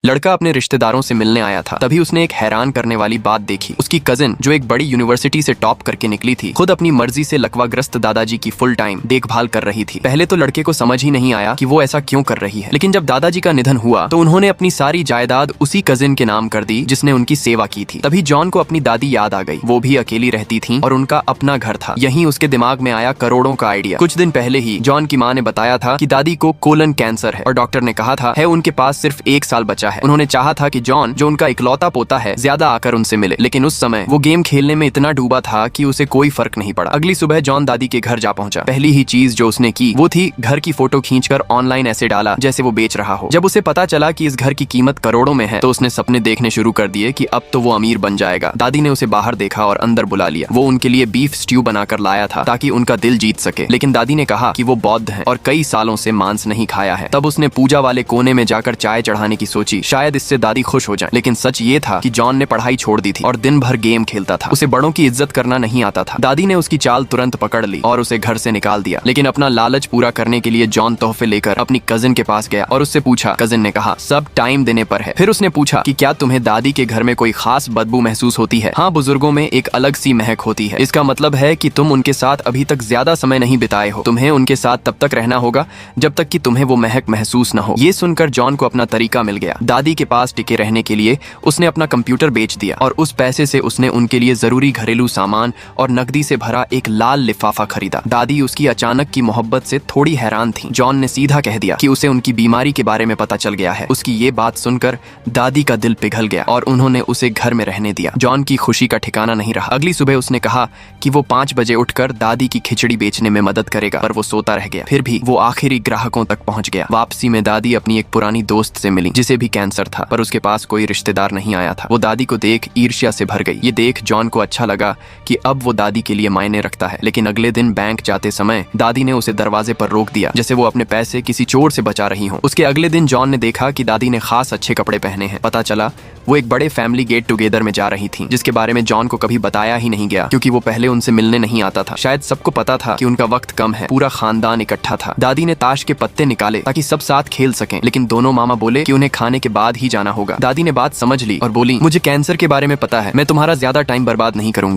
लड़का अपने रिश्तेदारों से मिलने आया था। तभी उसने एक हैरान करने वाली बात देखी। उसकी कजिन, जो एक बड़ी यूनिवर्सिटी से टॉप करके निकली थी, खुद अपनी मर्जी से लकवाग्रस्त दादाजी की फुल टाइम देखभाल कर रही थी। पहले तो लड़के को समझ ही नहीं आया कि वो ऐसा क्यों कर रही है, लेकिन जब दादाजी का निधन हुआ तो उन्होंने अपनी सारी जायदाद उसी कजिन के नाम कर दी जिसने उनकी सेवा की थी। तभी जॉन को अपनी दादी याद आ गई। वो भी अकेली रहती थी और उनका अपना घर था। यहीं उसके दिमाग में आया करोड़ों का आइडिया। कुछ दिन पहले ही जॉन की माँ ने बताया था कि दादी को कोलन कैंसर है और डॉक्टर ने कहा था है उनके पास सिर्फ 1 साल बचा है। उन्होंने चाहा था कि जॉन, जो उनका इकलौता पोता है, ज्यादा आकर उनसे मिले, लेकिन उस समय वो गेम खेलने में इतना डूबा था कि उसे कोई फर्क नहीं पड़ा। अगली सुबह जॉन दादी के घर जा पहुंचा। पहली ही चीज जो उसने की वो थी घर की फोटो खींचकर ऑनलाइन ऐसे डाला जैसे वो बेच रहा हो। जब उसे पता चला कि इस घर की कीमत करोड़ों में है तो उसने सपने देखने शुरू कर दिए कि अब तो वो अमीर बन जाएगा। दादी ने उसे बाहर देखा और अंदर बुला लिया। वो उनके लिए बीफ स्ट्यू बनाकर लाया था ताकि उनका दिल जीत सके, लेकिन दादी ने कहा कि वो बौद्ध है और कई सालों से मांस नहीं खाया है। तब उसने पूजा वाले कोने में जाकर चाय चढ़ाने की सोची, शायद इससे दादी खुश हो जाए। लेकिन सच ये था कि जॉन ने पढ़ाई छोड़ दी थी और दिन भर गेम खेलता था। उसे बड़ों की इज्जत करना नहीं आता था। दादी ने उसकी चाल तुरंत पकड़ ली और उसे घर से निकाल दिया। लेकिन अपना लालच पूरा करने के लिए जॉन तोहफे लेकर अपनी कजिन के पास गया और उससे पूछा। कजिन ने कहा सब टाइम देने पर है। फिर उसने पूछा कि क्या तुम्हें दादी के घर में कोई खास बदबू महसूस होती है? हाँ, बुजुर्गों में एक अलग सी महक होती है। इसका मतलब है कि तुम उनके साथ अभी तक ज्यादा समय नहीं बिताए हो। तुम्हें उनके साथ तब तक रहना होगा जब तक कि तुम्हें वो महक महसूस न हो। ये सुनकर जॉन को अपना तरीका मिल गया। दादी के पास टिके रहने के लिए उसने अपना कंप्यूटर बेच दिया और उस पैसे से उसने उनके लिए जरूरी घरेलू सामान और नकदी से भरा एक लाल लिफाफा खरीदा। दादी उसकी अचानक की मोहब्बत से थोड़ी हैरान थी। जॉन ने सीधा कह दिया कि उसे उनकी बीमारी के बारे में पता चल गया है। उसकी ये बात सुनकर दादी का दिल पिघल गया और उन्होंने उसे घर में रहने दिया। जॉन की खुशी का ठिकाना नहीं रहा। अगली सुबह उसने कहा कि वो 5 बजे उठकर दादी की खिचड़ी बेचने में मदद करेगा, पर वो सोता रह गया। फिर भी वो आखिरी ग्राहकों तक पहुंच गया। वापसी में दादी अपनी एक पुरानी दोस्त से मिली जिसे भी कैंसर था, पर उसके पास कोई रिश्तेदार नहीं आया था। वो दादी को देख ईर्ष्या से भर गई। ये देख जॉन को अच्छा लगा कि अब वो दादी के लिए मायने रखता है। लेकिन अगले दिन बैंक जाते समय दादी ने उसे दरवाजे पर रोक दिया जैसे वो अपने पैसे किसी चोर से बचा रही हो। उसके अगले दिन जॉन ने देखा कि दादी ने खास अच्छे कपड़े पहने हैं। पता चला वो एक बड़े फैमिली गेट टुगेदर में जा रही थी, जिसके बारे में जॉन को कभी बताया ही नहीं गया क्योंकि वो पहले उनसे मिलने नहीं आता था। शायद सबको पता था कि उनका वक्त कम है। पूरा खानदान इकट्ठा था। दादी ने ताश के पत्ते निकाले ताकि सब साथ खेल सकें, लेकिन दोनों मामा बोले कि उन्हें खाने के बाद ही जाना होगा। दादी ने बात समझ ली और बोली, मुझे कैंसर के बारे में पता है, मैं तुम्हारा ज्यादा टाइम बर्बाद नहीं करूंगी।